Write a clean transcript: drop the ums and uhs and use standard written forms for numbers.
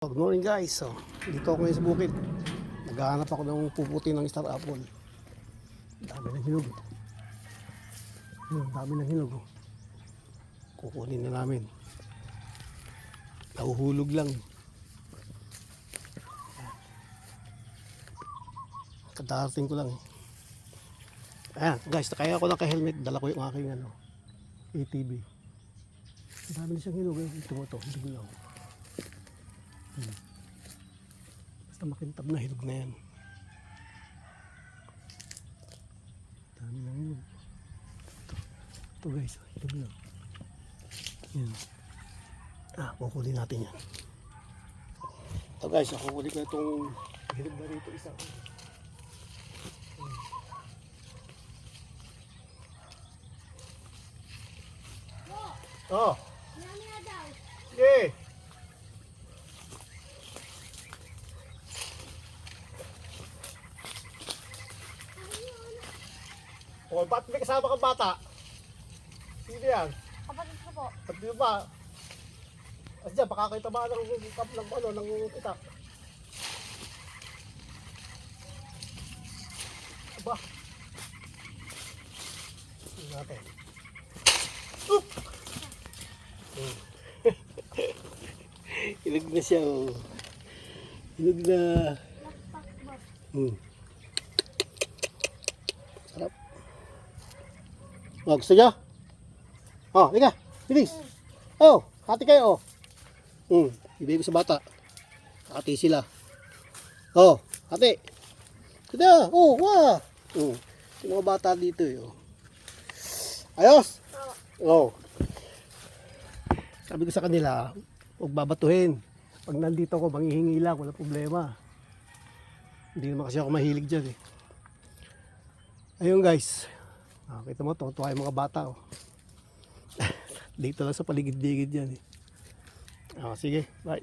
Good morning guys. So, dito ako ngayon sa bukid. Naghahanap ako ng puputi ng star apple. Dami ng hinog. Dami ng hinog. Kukunin na namin. Nahuhulog lang. Kadarating ko lang. Ayan guys, nakaya ako naka-helmet. Dala ko yung aking ATV. Dami na siyang hinog. Ito mo ito. Hinog lang. Basta makintab na hinog na yan. Dami na hinog. Ito guys, hinog lang. Yan. Kukunin natin yan. Ito guys, kukunin ko itong hinog na rito isa. Oh! Sige! O, ba't may kasama kang bata? Sino yan? Kapatid ko po. Kapatid mo ba? As dyan, pakakita ba ng itak? Aba. Tingnan natin. Oop! Hinog na siya, oh. Hinog na. Sarap. Oh, gusto nyo? Oh, liga. Bilis. Oh, hati kayo, oh. Ibigay ko sa bata. Hati sila. Oh, hati. Kada, oh, wah. Yung mga bata dito, oh. Ayos. Oh. Sabi ko sa kanila, huwag babatuhin. Pag nandito ako, manghihingi lang, wala problema. Hindi naman kasi ako mahilig dyan, eh. Ayun guys. Kita mo, tuwa yung mga bata, oh. Dito lang sa paligid-ligid yan, eh. Sige, bye.